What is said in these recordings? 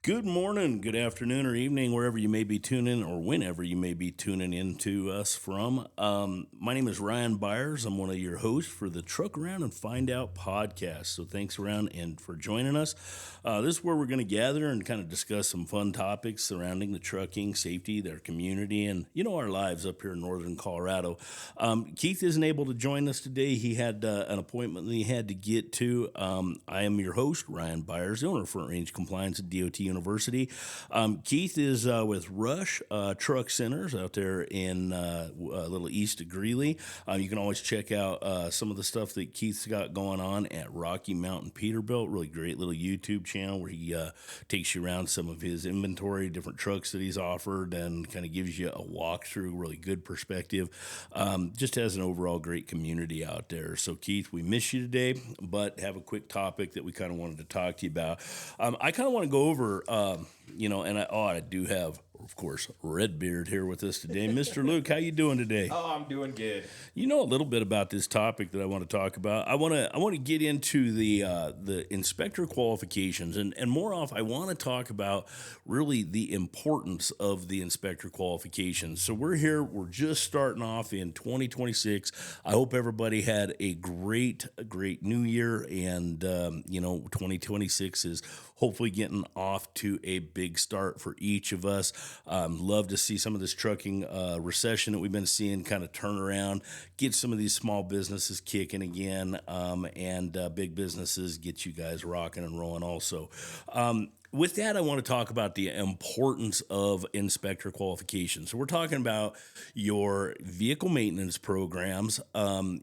Good morning, good afternoon, or evening, wherever you may be tuning or whenever you may be tuning in to us from. My name is Ryan Byers. I'm one of your hosts for the Truck Around and Find Out podcast. So thanks around and for joining us. This is where we're going to gather and kind of discuss some fun topics surrounding the trucking, safety, their community, and our lives up here in northern Colorado. Keith isn't able to join us today. He had an appointment that he had to get to. I am your host, Ryan Byers, the owner of Front Range Compliance at DOT University. Keith is with Rush Truck Centers out there in a little east of Greeley. You can always check out some of the stuff that Keith's got going on at Rocky Mountain Peterbilt. Really great little YouTube channel where he takes you around some of his inventory, different trucks that he's offered, and kind of gives you a walkthrough, really good perspective. Just has an overall great community out there. So Keith, we miss you today, but have a quick topic that we kind of wanted to talk to you about. I kind of want to go over and I do have, of course, Redbeard here with us today. Mr. Luke, how you doing today? Oh, I'm doing good. You know a little bit about this topic that I want to talk about. I want to get into the inspector qualifications, and more off, I want to talk about really the importance of the inspector qualifications. So we're here, we're just starting off in 2026. I hope everybody had a great new year, and 2026 is hopefully getting off to a big start for each of us. Love to see some of this trucking recession that we've been seeing kind of turn around, get some of these small businesses kicking again, and big businesses get you guys rocking and rolling also. With that, I want to talk about the importance of inspector qualifications. So we're talking about your vehicle maintenance programs, and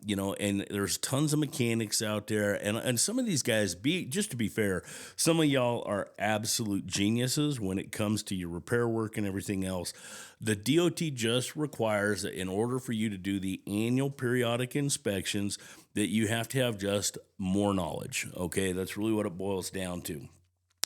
there's tons of mechanics out there. And some of these guys, just to be fair, some of y'all are absolute geniuses when it comes to your repair work and everything else. The DOT just requires that in order for you to do the annual periodic inspections, that you have to have just more knowledge. Okay, that's really what it boils down to.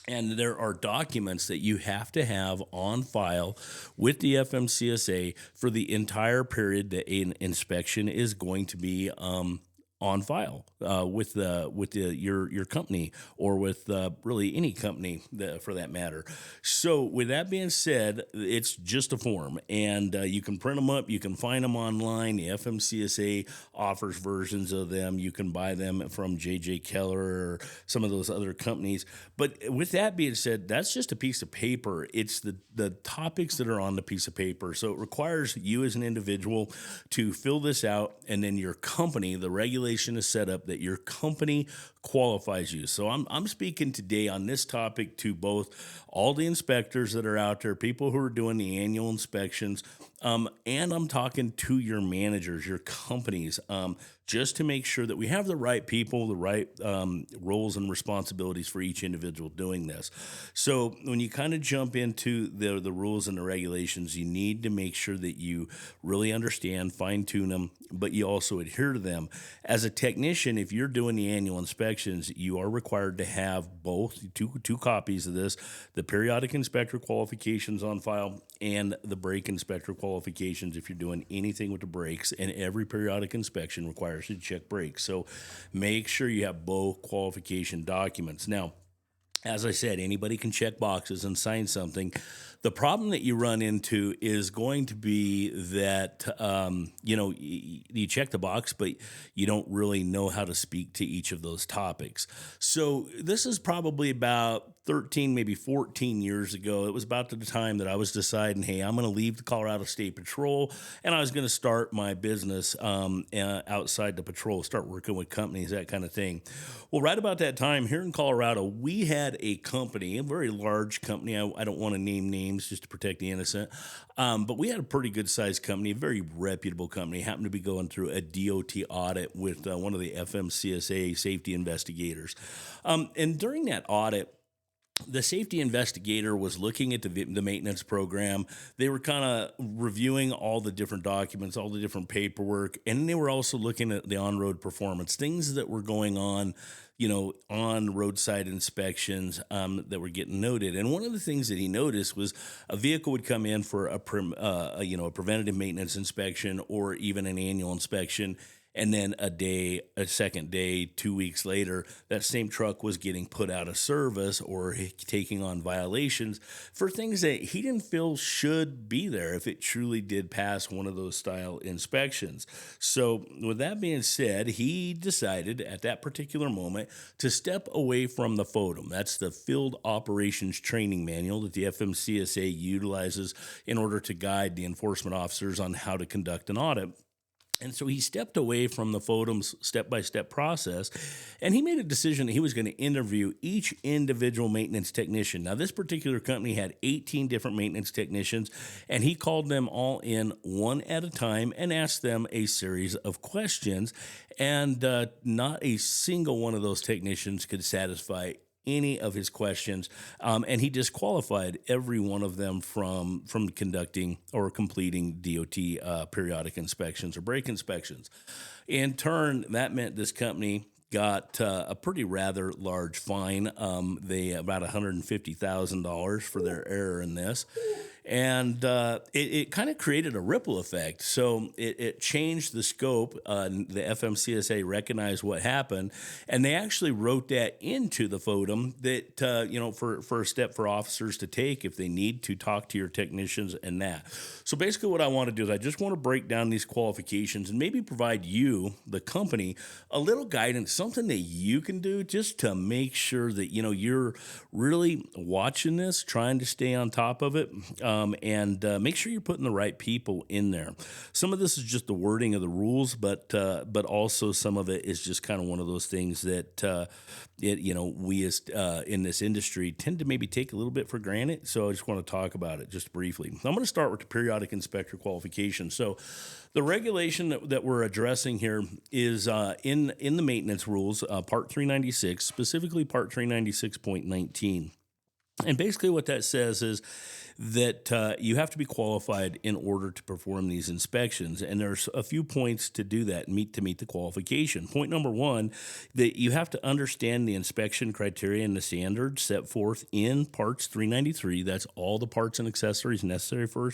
And there are documents that you have to have on file with the FMCSA for the entire period that an inspection is going to be on file with your company, or with really any company for that matter. So with that being said, it's just a form, and you can print them up, you can find them online. The FMCSA offers versions of them. You can buy them from J.J. Keller or some of those other companies. But with that being said, that's just a piece of paper. It's the topics that are on the piece of paper. So it requires you as an individual to fill this out, and then your company, the regulation is set up that your company qualifies you. So I'm speaking today on this topic to both all the inspectors that are out there, people who are doing the annual inspections, and I'm talking to your managers, your companies, just to make sure that we have the right people, the right roles and responsibilities for each individual doing this. So when you kind of jump into the rules and the regulations, you need to make sure that you really understand, fine tune them, but you also adhere to them. As a technician, if you're doing the annual inspections, you are required to have both two copies of this, the periodic inspector qualifications on file and the brake inspector qualifications if you're doing anything with the brakes, and every periodic inspection requires you to check brakes. So make sure you have both qualification documents. Now, as I said, anybody can check boxes and sign something. The problem that you run into is going to be that, you check the box, but you don't really know how to speak to each of those topics. So this is probably about 13, maybe 14 years ago. It was about the time that I was deciding, hey, I'm going to leave the Colorado State Patrol, and I was going to start my business outside the patrol, start working with companies, that kind of thing. Well, right about that time here in Colorado, we had a company, a very large company. I don't want to name names just to protect the innocent, but we had a pretty good sized company, a very reputable company, happened to be going through a DOT audit with one of the FMCSA safety investigators. And during that audit, the safety investigator was looking at the maintenance program. They were kind of reviewing all the different documents, all the different paperwork, and they were also looking at the on-road performance, things that were going on, on roadside inspections that were getting noted. And one of the things that he noticed was a vehicle would come in for a preventative maintenance inspection or even an annual inspection, And then a second day, 2 weeks later, that same truck was getting put out of service or taking on violations for things that he didn't feel should be there if it truly did pass one of those style inspections. So, with that being said, he decided at that particular moment to step away from the FOTM. That's the Field Operations Training Manual that the FMCSA utilizes in order to guide the enforcement officers on how to conduct an audit. And so he stepped away from the FOTM's step-by-step process, and he made a decision that he was going to interview each individual maintenance technician. Now, this particular company had 18 different maintenance technicians, and he called them all in one at a time and asked them a series of questions, and not a single one of those technicians could satisfy any of his questions, and he disqualified every one of them from conducting or completing DOT periodic inspections or brake inspections. In turn, that meant this company got a pretty rather large fine. They about $150,000 for their error in this. And it kind of created a ripple effect. So it changed the scope. The FMCSA recognized what happened, and they actually wrote that into the FOTM that, for a step for officers to take if they need to talk to your technicians and that. So basically what I want to do is I just want to break down these qualifications and maybe provide you, the company, a little guidance, something that you can do just to make sure that, you're really watching this, trying to stay on top of it. And make sure you're putting the right people in there. Some of this is just the wording of the rules, but also some of it is just kind of one of those things that we as in this industry tend to maybe take a little bit for granted. So I just want to talk about it just briefly. I'm going to start with the periodic inspector qualification. So the regulation that we're addressing here is in the maintenance rules, Part 396, specifically Part 396.19. And basically what that says is that you have to be qualified in order to perform these inspections. And there's a few points to do that, meet the qualification. Point number one, that you have to understand the inspection criteria and the standards set forth in Parts 393. That's all the parts and accessories necessary for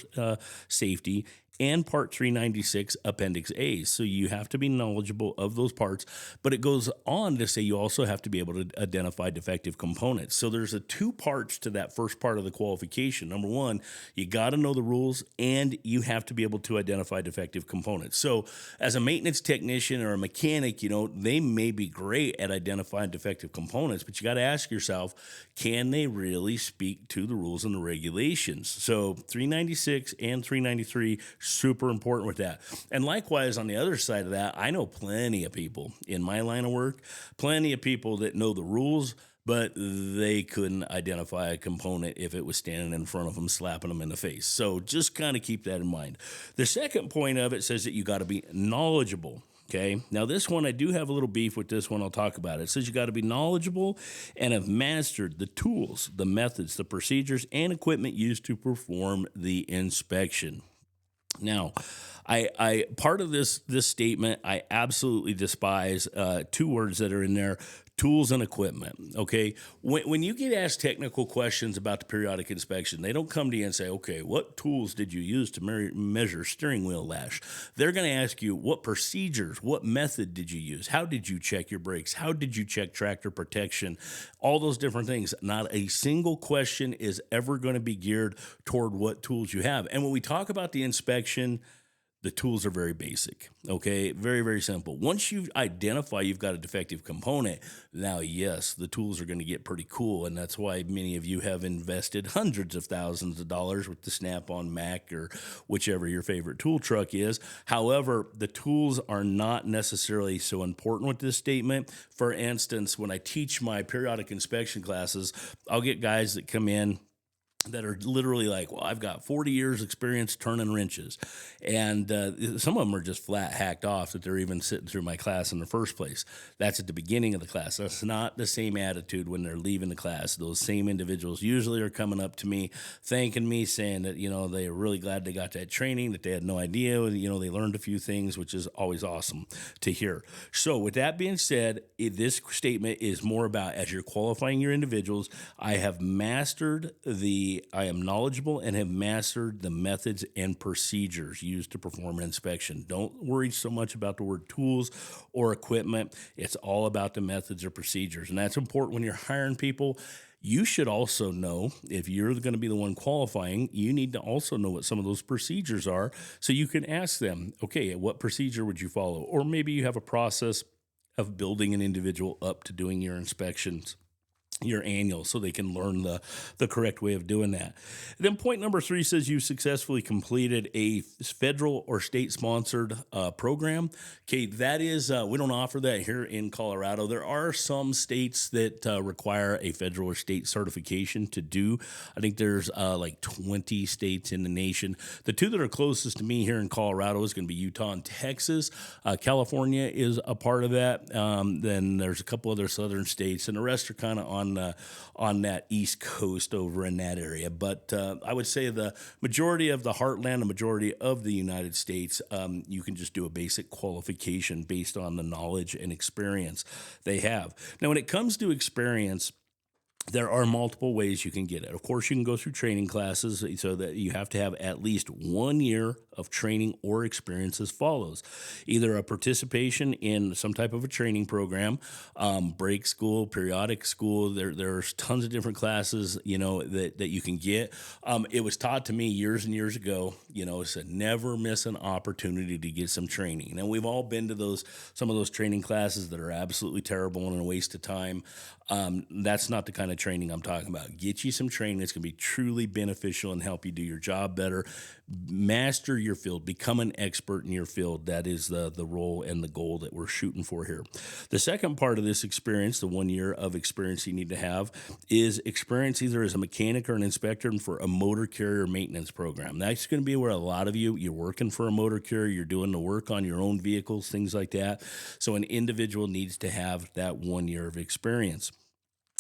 safety, and Part 396, Appendix A. So you have to be knowledgeable of those parts, but it goes on to say you also have to be able to identify defective components. So there's two parts to that first part of the qualification. Number one, you got to know the rules, and you have to be able to identify defective components. So as a maintenance technician or a mechanic, they may be great at identifying defective components, but you got to ask yourself, can they really speak to the rules and the regulations? So 396 and 393, super important with that. And likewise, on the other side of that, I know plenty of people in my line of work, plenty of people that know the rules, but they couldn't identify a component if it was standing in front of them, slapping them in the face. So just kind of keep that in mind. The second point of it says that you got to be knowledgeable. Okay. Now, this one, I do have a little beef with this one. I'll talk about it. It says you got to be knowledgeable and have mastered the tools, the methods, the procedures, and equipment used to perform the inspection. Now, I part of this statement, I absolutely despise two words that are in there: tools and equipment. Okay, when you get asked technical questions about the periodic inspection, they don't come to you and say, "Okay, what tools did you use to measure steering wheel lash?" They're going to ask you, "What procedures? What method did you use? How did you check your brakes? How did you check tractor protection?" All those different things. Not a single question is ever going to be geared toward what tools you have. And when we talk about the inspection, the tools are very basic, okay? Very, very simple. Once you identify you've got a defective component, now, yes, the tools are going to get pretty cool, and that's why many of you have invested hundreds of thousands of dollars with the Snap-on Mac or whichever your favorite tool truck is. However, the tools are not necessarily so important with this statement. For instance, when I teach my periodic inspection classes, I'll get guys that come in that are literally like, well, I've got 40 years experience turning wrenches. And some of them are just flat hacked off that they're even sitting through my class in the first place. That's at the beginning of the class. That's not the same attitude when they're leaving the class. Those same individuals usually are coming up to me, thanking me, saying that, they're really glad they got that training, that they had no idea, they learned a few things, which is always awesome to hear. So with that being said, this statement is more about, as you're qualifying your individuals, I have mastered the I am knowledgeable and have mastered the methods and procedures used to perform an inspection. Don't worry so much about the word tools or equipment. It's all about the methods or procedures. And that's important when you're hiring people. You should also know, if you're going to be the one qualifying, you need to also know what some of those procedures are so you can ask them, okay, what procedure would you follow? Or maybe you have a process of building an individual up to doing your inspections, your annual, so they can learn the correct way of doing that. And then point number 3 says you successfully completed a federal or state sponsored program. Okay, that is, we don't offer that here in Colorado. There are some states that require a federal or state certification to do. I think there's like 20 states in the nation. The two that are closest to me here in Colorado is going to be Utah and Texas. California is a part of that. Then there's a couple other southern states, and the rest are kind of on that East Coast over in that area. But I would say the majority of the heartland, the majority of the United States, you can just do a basic qualification based on the knowledge and experience they have. Now, when it comes to experience, there are multiple ways you can get it. Of course, you can go through training classes, so that you have to have at least 1 year of training or experience as follows. Either a participation in some type of a training program, break school, periodic school. There's tons of different classes, that you can get. It was taught to me years and years ago, said never miss an opportunity to get some training. And we've all been to some of those training classes that are absolutely terrible and a waste of time. That's not the kind of training I'm talking about. Get you some training that's going to be truly beneficial and help you do your job better. Master your field. Become an expert in your field. That is the role and the goal that we're shooting for here. The second part of this experience, the 1 year of experience you need to have, is experience either as a mechanic or an inspector for a motor carrier maintenance program. That's going to be where a lot of you're working for a motor carrier, you're doing the work on your own vehicles, things like that. So an individual needs to have that 1 year of experience.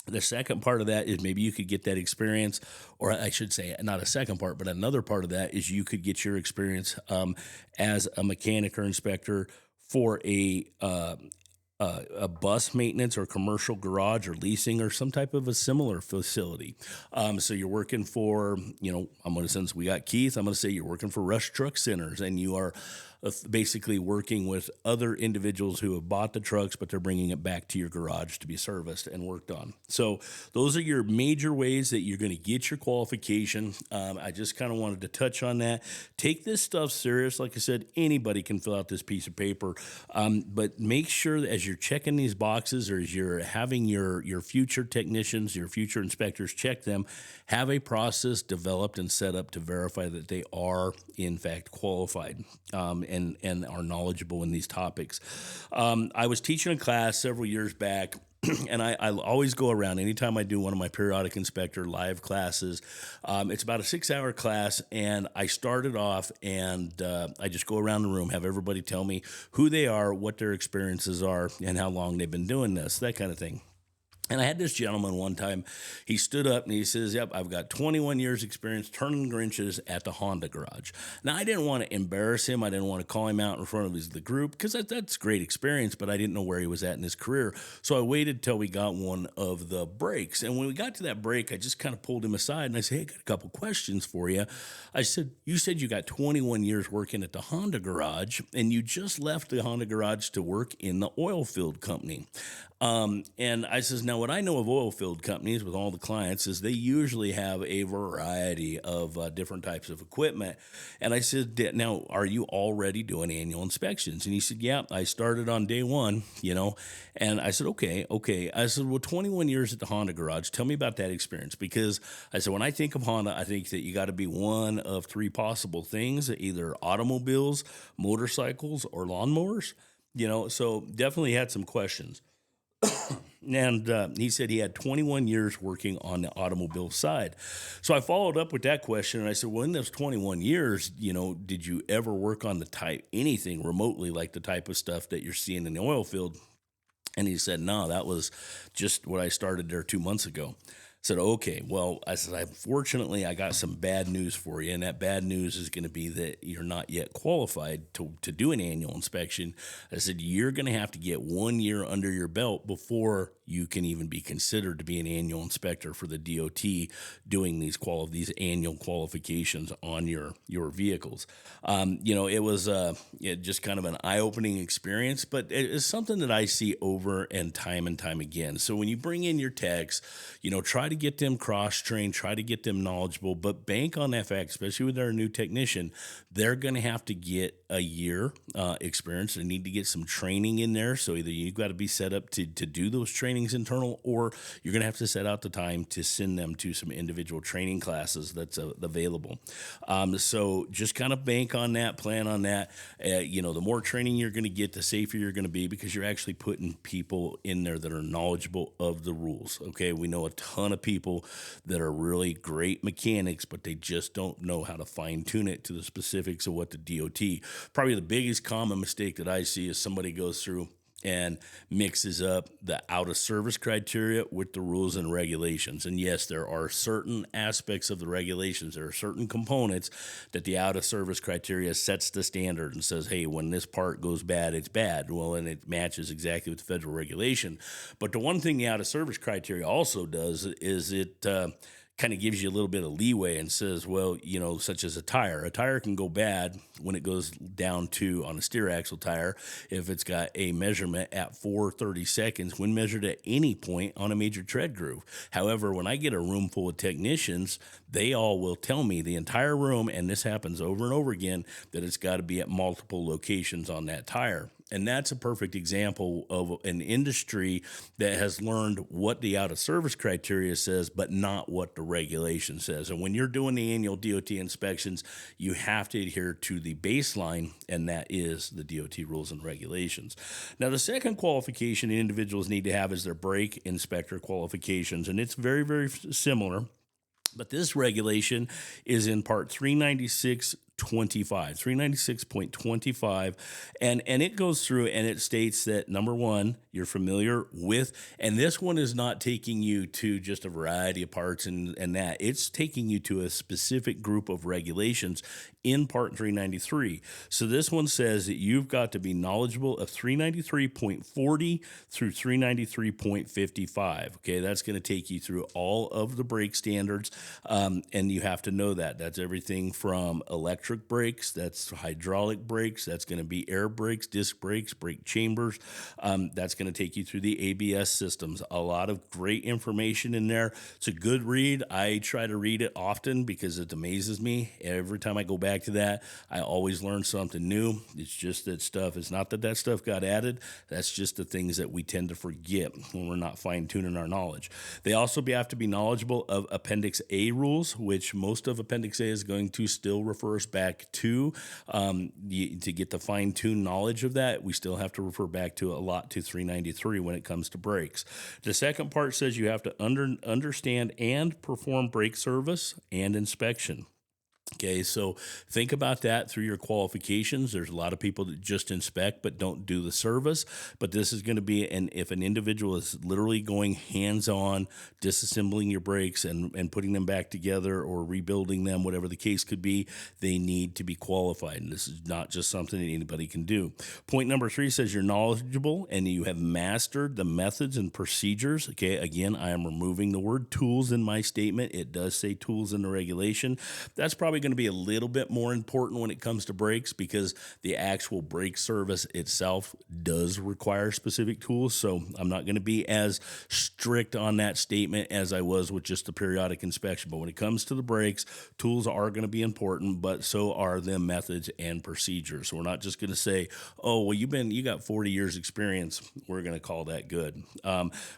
The second part of that is maybe you could get that experience, or I should say not a second part, but another part of that is you could get your experience as a mechanic or inspector for a bus maintenance or commercial garage or leasing or some type of a similar facility. So you're working for, since we got Keith, I'm going to say you're working for Rush Truck Centers, and you are basically working with other individuals who have bought the trucks, but they're bringing it back to your garage to be serviced and worked on. So those are your major ways that you're going to get your qualification. I just kind of wanted to touch on that. Take this stuff serious. Like I said, anybody can fill out this piece of paper, but make sure that as you're checking these boxes, or as you're having your future technicians, your future inspectors check them, have a process developed and set up to verify that they are in fact qualified. And are knowledgeable in these topics. I was teaching a class several years back, and I always go around anytime I do one of my periodic inspector live classes. It's about a 6-hour class, and I started off and I just go around the room, have everybody tell me who they are, what their experiences are, and how long they've been doing this, that kind of thing. And I had this gentleman one time, he stood up and he says, yep, I've got 21 years experience turning wrenches at the Honda garage. Now, I didn't want to embarrass him. I didn't want to call him out in front of the group, because that's great experience, but I didn't know where he was at in his career. So I waited till we got one of the breaks. And when we got to that break, I just kind of pulled him aside and I said, hey, I got a couple questions for you. I said, you said you got 21 years working at the Honda garage, and you just left the Honda garage to work in the oil field company. And I says, now what I know of oil field companies with all the clients is they usually have a variety of different types of equipment. And I said, now, are you already doing annual inspections? And he said, yeah, I started on day one, and I said, okay. I said, well, 21 years at the Honda garage, tell me about that experience. Because I said, when I think of Honda, I think that you got to be one of 3 possible things, either automobiles, motorcycles, or lawnmowers, so definitely had some questions. And he said he had 21 years working on the automobile side. So I followed up with that question, and I said, well, in those 21 years, did you ever work on anything remotely like the type of stuff that you're seeing in the oil field? And he said, no, that was just what I started there 2 months ago. Said, okay, well, I said, unfortunately, I got some bad news for you. And that bad news is going to be that you're not yet qualified to do an annual inspection. I said, you're going to have to get 1 year under your belt before you can even be considered to be an annual inspector for the DOT doing these annual qualifications on your vehicles. It was just kind of an eye-opening experience, but it's something that I see over and time again. So when you bring in your techs, try to get them cross-trained, try to get them knowledgeable, but bank on that fact, especially with our new technician, they're going to have to get a year experience. They need to get some training in there. So either you've got to be set up to do those trainings internal, or you're going to have to set out the time to send them to some individual training classes that's available. So just kind of bank on that, plan on that. The more training you're going to get, the safer you're going to be, because you're actually putting people in there that are knowledgeable of the rules. Okay, we know a ton of people that are really great mechanics, but they just don't know how to fine tune it to the specifics of what the DOT. Probably the biggest common mistake that I see is somebody goes through and mixes up the out of service criteria with the rules and regulations. And yes, there are certain aspects of the regulations, there are certain components that the out of service criteria sets the standard and says, hey, when this part goes bad, it's bad. Well, and it matches exactly with the federal regulation. But the one thing the out of service criteria also does is it kind of gives you a little bit of leeway and says, well, such as a tire. A tire can go bad when it goes down to, on a steer axle tire, if it's got a measurement at 430 seconds when measured at any point on a major tread groove. However, when I get a room full of technicians, they all will tell me, the entire room, and this happens over and over again, that it's got to be at multiple locations on that tire. And that's a perfect example of an industry that has learned what the out of service criteria says, but not what the regulation says. And when you're doing the annual DOT inspections, you have to adhere to the baseline, and that is the DOT rules and regulations. Now, the second qualification individuals need to have is their brake inspector qualifications, and it's very, very similar. But this regulation is in part 396.25, and it goes through and it states that, number one, you're familiar with, and this one is not taking you to just a variety of parts and that. It's taking you to a specific group of regulations in part 393. So this one says that you've got to be knowledgeable of 393.40 through 393.55. Okay, that's going to take you through all of the brake standards, and you have to know that. That's everything from electric brakes, that's hydraulic brakes, that's going to be air brakes, disc brakes, brake chambers. That's going to take you through the ABS systems. A lot of great information in there. It's a good read. I try to read it often because it amazes me. Every time I go back to that, I always learn something new. It's just that stuff. It's not that stuff got added. That's just the things that we tend to forget when we're not fine-tuning our knowledge. They also have to be knowledgeable of Appendix A rules, which most of Appendix A is going to still refer us back to. To get the fine-tuned knowledge of that, we still have to refer back to a lot to 393 when it comes to brakes. The second part says you have to understand and perform brake service and inspection. Okay, so think about that through your qualifications. There's a lot of people that just inspect but don't do the service. But this is going to be, if an individual is literally going hands-on, disassembling your brakes and putting them back together or rebuilding them, whatever the case could be, they need to be qualified. And this is not just something that anybody can do. Point number 3 says you're knowledgeable and you have mastered the methods and procedures. Okay, again, I am removing the word tools in my statement. It does say tools in the regulation. That's probably going to be a little bit more important when it comes to brakes, because the actual brake service itself does require specific tools. So I'm not going to be as strict on that statement as I was with just the periodic inspection. But when it comes to the brakes, tools are going to be important, but so are the methods and procedures. So we're not just going to say, oh, well, you got 40 years experience, we're going to call that good.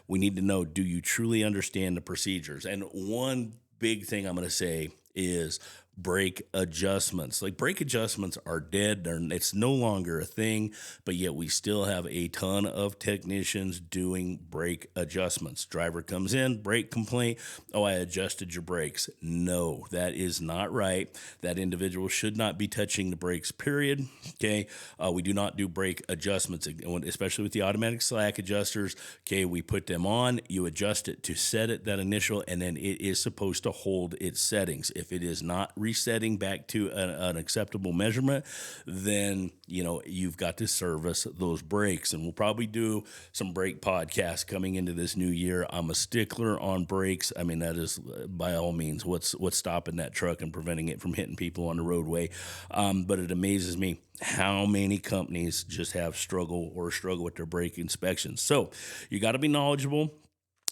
We need to know, do you truly understand the procedures? And one big thing I'm going to say is, brake adjustments. Like brake adjustments are dead. It's no longer a thing, but yet we still have a ton of technicians doing brake adjustments. Driver comes in, brake complaint. Oh, I adjusted your brakes. No, that is not right. That individual should not be touching the brakes, period. Okay. We do not do brake adjustments, especially with the automatic slack adjusters. Okay. We put them on, you adjust it to set it, that initial, and then it is supposed to hold its settings. If it is not resetting back to an acceptable measurement, then you've got to service those brakes. And we'll probably do some brake podcasts coming into this new year. I'm a stickler on brakes. I mean, that is by all means what's stopping that truck and preventing it from hitting people on the roadway. But it amazes me how many companies just have struggle with their brake inspections. So you got to be knowledgeable.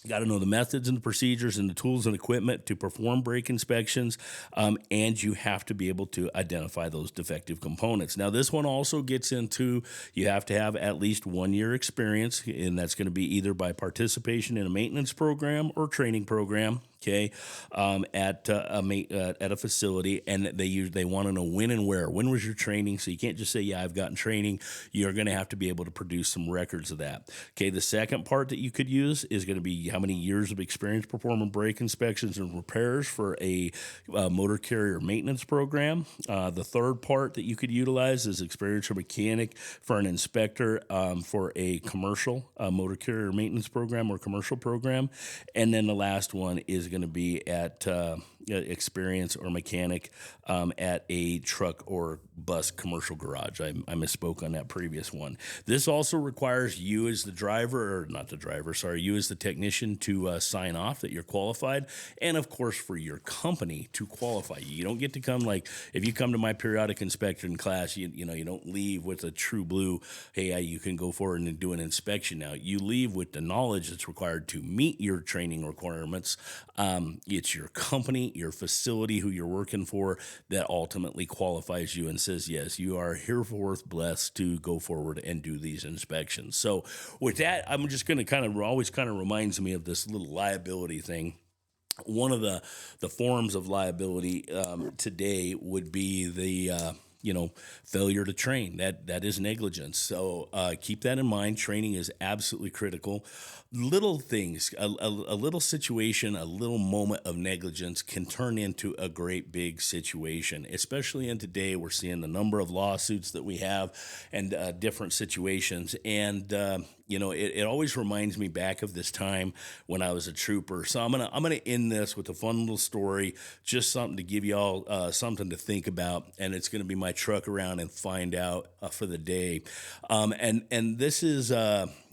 You got to know the methods and the procedures and the tools and equipment to perform brake inspections, and you have to be able to identify those defective components. Now, this one also gets into you have to have at least 1 year experience, and that's going to be either by participation in a maintenance program or training program. Okay, at a facility, and they want to know when and where. When was your training? So you can't just say, yeah, I've gotten training. You're going to have to be able to produce some records of that. Okay, the second part that you could use is going to be how many years of experience performing brake inspections and repairs for a motor carrier maintenance program. The third part that you could utilize is experience or mechanic for an inspector for a commercial motor carrier maintenance program or commercial program. And then the last one is going to be at experience or mechanic at a truck or bus commercial garage. I misspoke on that previous one. This also requires you as the driver, or not the driver, sorry, you as the technician to sign off that you're qualified, and of course for your company to qualify you. You don't get to come if you come to my periodic inspection class, you don't leave with a true blue, hey, you can go forward and do an inspection now. You leave with the knowledge that's required to meet your training requirements. It's your company, your facility, who you're working for, that ultimately qualifies you and says, yes, you are hereforth blessed to go forward and do these inspections. So with that, I'm just going to always reminds me of this little liability thing. One of the forms of liability today would be the failure to train. That is negligence. So keep that in mind. Training is absolutely critical. Little things, a little situation, a little moment of negligence can turn into a great big situation, especially in today. We're seeing the number of lawsuits that we have and different situations. And, it always reminds me back of this time when I was a trooper. So I'm gonna end this with a fun little story, just something to give y'all something to think about. And it's going to be my truck around and find out for the day. And this is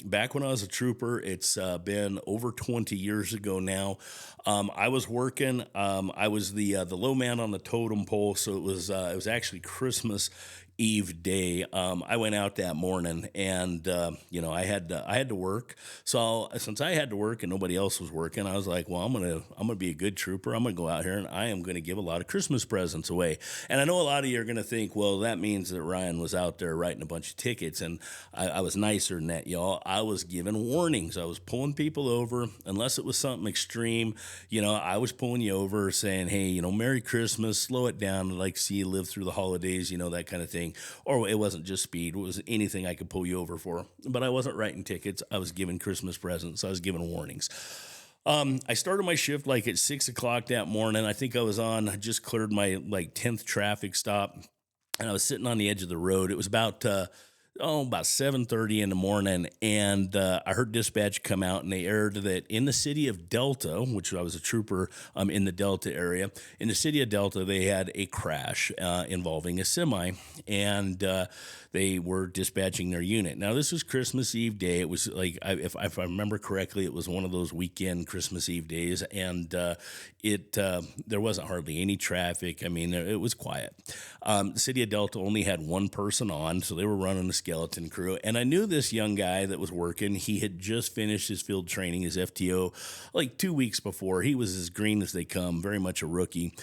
back when I was a trooper. It's been over 20 years ago now. I was working. I was the low man on the totem pole. So it was actually Christmas Eve day. I went out that morning, and I had to work. So since I had to work and nobody else was working, I was like, well, I'm gonna be a good trooper. I'm gonna go out here and I am gonna give a lot of Christmas presents away. And I know a lot of you are gonna think, well, that means that Ryan was out there writing a bunch of tickets, and I was nicer than that, y'all. I was giving warnings. I was pulling people over unless it was something extreme. I was pulling you over, saying, hey, Merry Christmas, slow it down. I'd like to see you live through the holidays, that kind of thing. Or it wasn't just speed. It was anything I could pull you over for. But I wasn't writing tickets. I was giving Christmas presents. I was giving warnings. I started my shift at 6 o'clock that morning. I think I just cleared my 10th traffic stop, and I was sitting on the edge of the road. It was about 7:30 in the morning, and I heard dispatch come out, and they aired that in the city of Delta, which I was a trooper in the Delta area, in the city of Delta, they had a crash involving a semi, and they were dispatching their unit. Now, this was Christmas Eve day. It was if I remember correctly, it was one of those weekend Christmas Eve days, and there wasn't hardly any traffic. I mean, it was quiet. The city of Delta only had one person on, so they were running a skeleton crew. And I knew this young guy that was working. He had just finished his field training, his FTO, like 2 weeks before. He was as green as they come, very much a rookie.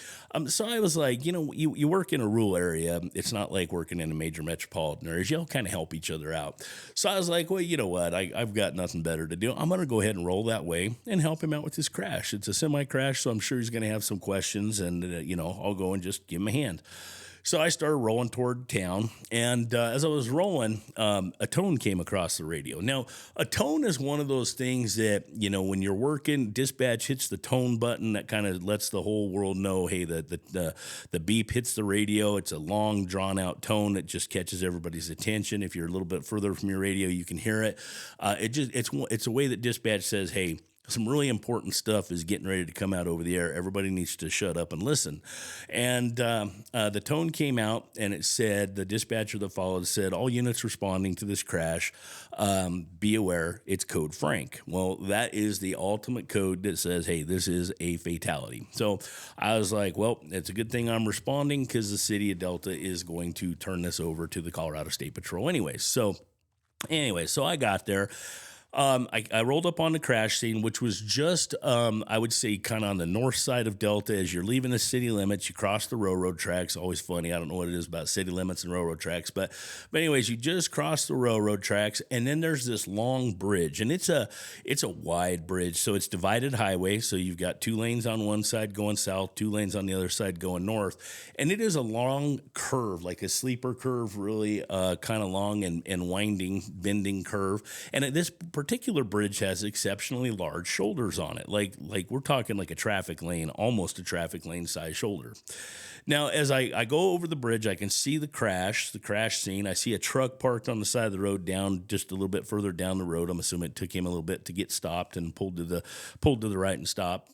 So I was like, you work in a rural area. It's not like working in a major metropolitan area. Y'all kind of help each other out. So I was like, well, you know what? I've got nothing better to do. I'm going to go ahead and roll that way and help him out with his crash. It's a semi crash, so I'm sure he's going to have some questions, and I'll go and just give him a hand. So I started rolling toward town, and as I was rolling, a tone came across the radio. Now, a tone is one of those things that, when you're working, dispatch hits the tone button that kind of lets the whole world know, hey, the beep hits the radio. It's a long, drawn-out tone that just catches everybody's attention. If you're a little bit further from your radio, you can hear it. It's a way that dispatch says, hey, some really important stuff is getting ready to come out over the air. Everybody needs to shut up and listen. And the tone came out, and it said, the dispatcher that followed said, all units responding to this crash, be aware, it's code Frank. Well, that is the ultimate code that says, hey, this is a fatality. So I was like, well, it's a good thing I'm responding, because the city of Delta is going to turn this over to the Colorado State Patrol anyways. So I got there. I rolled up on the crash scene, which was just, I would say, kind of on the north side of Delta. As you're leaving the city limits, you cross the railroad tracks. Always funny. I don't know what it is about city limits and railroad tracks. But anyways, you just cross the railroad tracks, and then there's this long bridge. And it's a wide bridge, so it's divided highway. So you've got 2 lanes on one side going south, 2 lanes on the other side going north. And it is a long curve, like a sleeper curve, really kind of long and winding, bending curve. And at this particular bridge has exceptionally large shoulders on it. Like we're talking like a traffic lane, almost a traffic lane size shoulder. Now, as I go over the bridge, I can see the crash scene. I see a truck parked on the side of the road down just a little bit further down the road. I'm assuming it took him a little bit to get stopped and pulled to the right and stopped.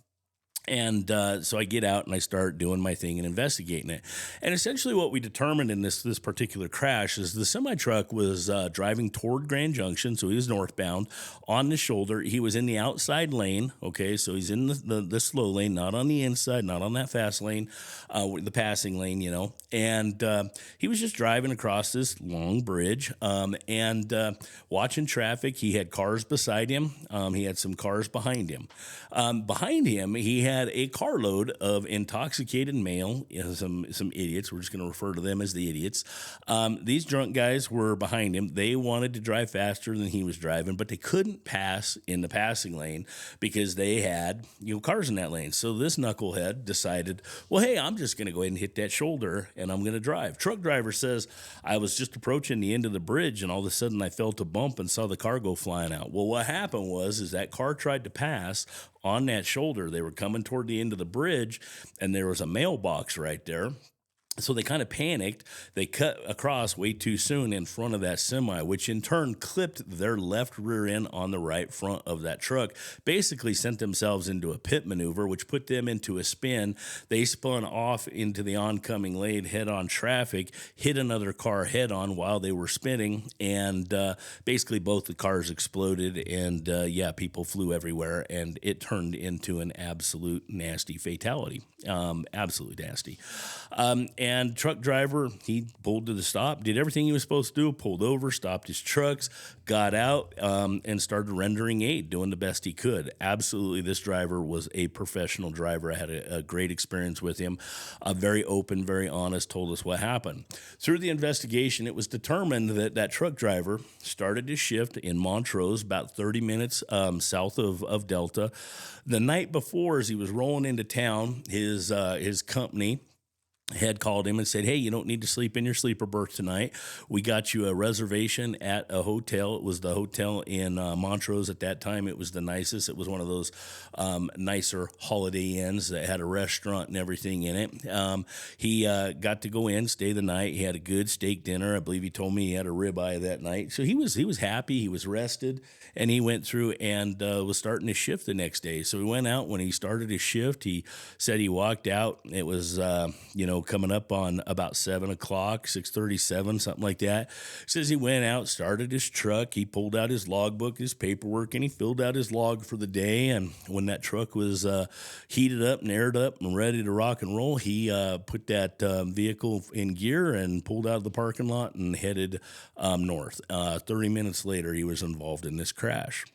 And so I get out and I start doing my thing and investigating it. And essentially what we determined in this particular crash is the semi-truck was driving toward Grand Junction, so he was northbound, on the shoulder. He was in the outside lane, okay, so he's in the slow lane, not on the inside, not on that fast lane, the passing lane, And he was just driving across this long bridge and watching traffic. He had cars beside him. He had some cars behind him. Behind him, he had a carload of intoxicated male, some idiots. We're just going to refer to them as the idiots. These drunk guys were behind him. They wanted to drive faster than he was driving, but they couldn't pass in the passing lane because they had cars in that lane. So this knucklehead decided, well, hey, I'm just going to go ahead and hit that shoulder, and I'm going to drive. Truck driver says, I was just approaching the end of the bridge, and all of a sudden I felt a bump and saw the car go flying out. Well, what happened was that car tried to pass on that shoulder. They were coming toward the end of the bridge, and there was a mailbox right there. So they kind of panicked. They cut across way too soon in front of that semi, which in turn clipped their left rear end on the right front of that truck, basically sent themselves into a pit maneuver, which put them into a spin. They spun off into the oncoming lane, head-on traffic, hit another car head-on while they were spinning, and basically both the cars exploded, and people flew everywhere, and it turned into an absolute nasty fatality. Absolutely nasty. And truck driver, he pulled to the stop, did everything he was supposed to do, pulled over, stopped his trucks, got out, and started rendering aid, doing the best he could. Absolutely, this driver was a professional driver. I had a great experience with him. Very open, very honest, told us what happened. Through the investigation, it was determined that truck driver started his shift in Montrose, about 30 minutes south of Delta. The night before, as he was rolling into town, his company had called him and said, hey, you don't need to sleep in your sleeper berth tonight. We got you a reservation at a hotel. It was the hotel in Montrose at that time. It was the nicest. It was one of those nicer Holiday Inns that had a restaurant and everything in it. He got to go in, stay the night. He had a good steak dinner. I believe he told me he had a ribeye that night. So he was happy. He was rested, and he went through and was starting his shift the next day. So he went out. When he started his shift, he said he walked out. It was, coming up on about 7 o'clock, 6:37, something like that. Says he went out, started his truck, he pulled out his logbook, his paperwork, and he filled out his log for the day. And when that truck was heated up and aired up and ready to rock and roll, he put that vehicle in gear and pulled out of the parking lot and headed north. 30 minutes later, he was involved in this crash.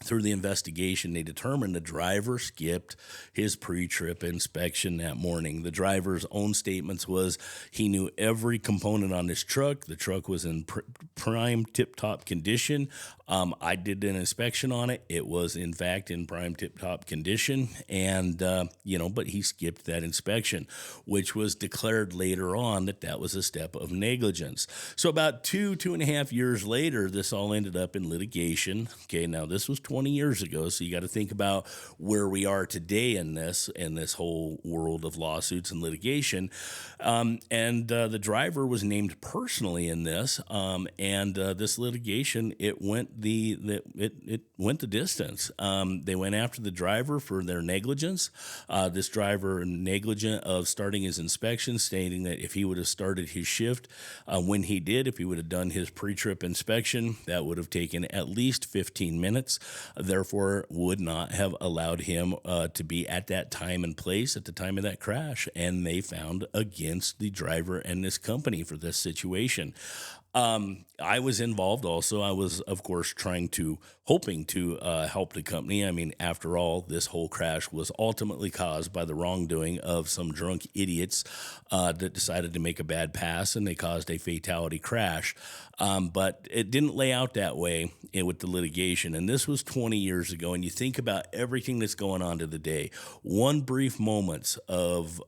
Through the investigation, they determined the driver skipped his pre-trip inspection that morning. The driver's own statements was he knew every component on this truck. The truck was in prime tip-top condition. I did an inspection on it. It was, in fact, in prime tip-top condition. And, but he skipped that inspection, which was declared later on that was a step of negligence. So about 2.5 years later, this all ended up in litigation. Okay, now this was 20 years ago, so you got to think about where we are today in this whole world of lawsuits and litigation. The driver was named personally in this, this litigation, it went the distance. They went after the driver for their negligence. This driver negligent of starting his inspection, stating that if he would have started his shift when he did, if he would have done his pre-trip inspection, that would have taken at least 15 minutes. Therefore, would not have allowed him to be at that time and place at the time of that crash. And they found against the driver and this company for this situation. I was involved also. I was, of course, hoping to help the company. I mean, after all, this whole crash was ultimately caused by the wrongdoing of some drunk idiots that decided to make a bad pass, and they caused a fatality crash. But it didn't lay out that way with the litigation. And this was 20 years ago. And you think about everything that's going on to the day. One brief moment of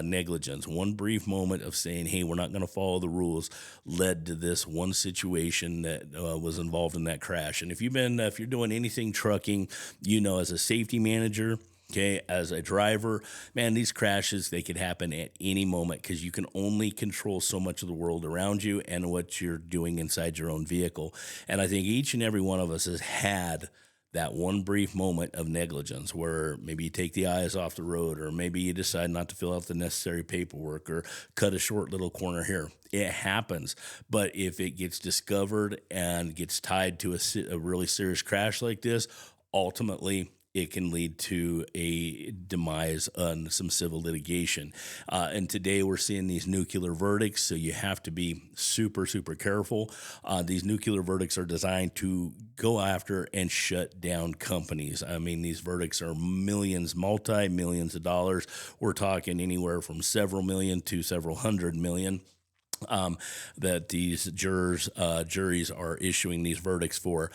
negligence, one brief moment of saying, hey, we're not going to follow the rules, led to this one situation that was involved in that crash. And if you're doing anything trucking, as a safety manager, okay, as a driver, man, these crashes, they could happen at any moment because you can only control so much of the world around you and what you're doing inside your own vehicle. And I think each and every one of us has had that one brief moment of negligence where maybe you take the eyes off the road, or maybe you decide not to fill out the necessary paperwork, or cut a short little corner here. It happens. But if it gets discovered and gets tied to a really serious crash like this, ultimately it can lead to a demise on some civil litigation. And today we're seeing these nuclear verdicts, so you have to be super, super careful. These nuclear verdicts are designed to go after and shut down companies. I mean, these verdicts are multi-millions of dollars. We're talking anywhere from several million to several hundred million. That these juries are issuing these verdicts for.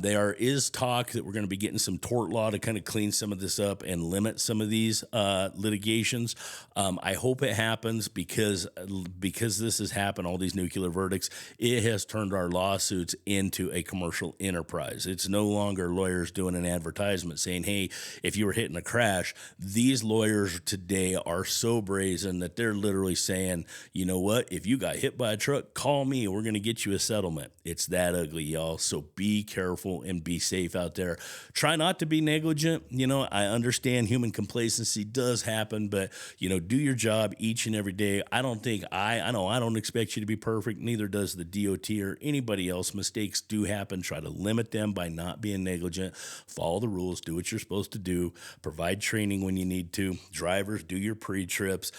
There is talk that we're going to be getting some tort law to kind of clean some of this up and limit some of these litigations. I hope it happens because this has happened, all these nuclear verdicts, it has turned our lawsuits into a commercial enterprise. It's no longer lawyers doing an advertisement saying, hey, if you were hit in a crash, these lawyers today are so brazen that they're literally saying, you know what, if you got hit by a truck, call me. We're going to get you a settlement. It's that ugly, y'all. So be careful and be safe out there. Try not to be negligent. I understand human complacency does happen, but, do your job each and every day. I don't expect you to be perfect. Neither does the DOT or anybody else. Mistakes do happen. Try to limit them by not being negligent. Follow the rules. Do what you're supposed to do. Provide training when you need to. Drivers, do your pre-trips.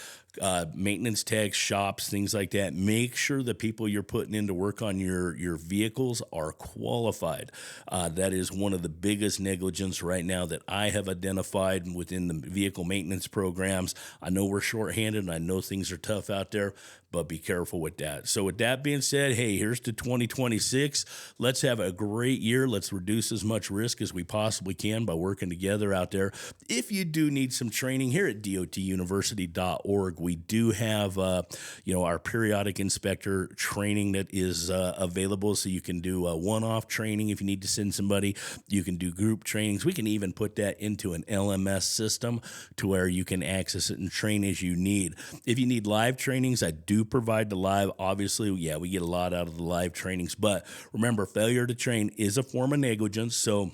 Maintenance techs, shops, things like that. Make sure the people you're putting in to work on your vehicles are qualified. That is one of the biggest negligence right now that I have identified within the vehicle maintenance programs. I know we're shorthanded and I know things are tough out there, but be careful with that. So with that being said, hey, here's to 2026. Let's have a great year. Let's reduce as much risk as we possibly can by working together out there. If you do need some training, here at dotuniversity.org, we do have our periodic inspector training that is available. So you can do a one-off training if you need to send somebody. You can do group trainings. We can even put that into an LMS system to where you can access it and train as you need. If you need live trainings, I do provide the live. Obviously, we get a lot out of the live trainings. But remember, failure to train is a form of negligence. So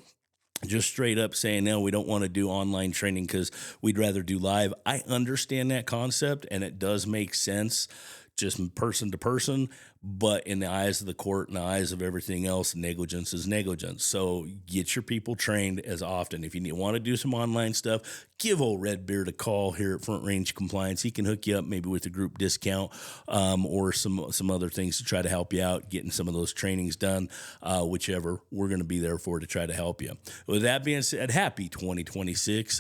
just straight up saying, no, we don't want to do online training because we'd rather do live. I understand that concept and it does make sense just person to person. But in the eyes of the court and the eyes of everything else, negligence is negligence. So get your people trained as often. If you want to do some online stuff, give old Redbeard a call here at Front Range Compliance. He can hook you up maybe with a group discount or some other things to try to help you out getting some of those trainings done, whichever we're going to be there for to try to help you. With that being said, happy 2026.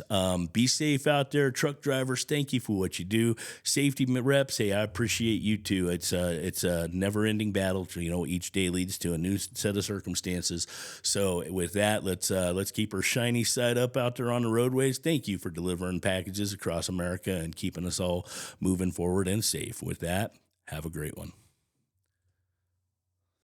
Be safe out there, truck drivers. Thank you for what you do. Safety reps, hey, I appreciate you too. It's a never-ending battle. Each day leads to a new set of circumstances. So with that, let's keep our shiny side up out there on the roadways. Thank you for delivering packages across America and keeping us all moving forward and safe. With that, have a great one.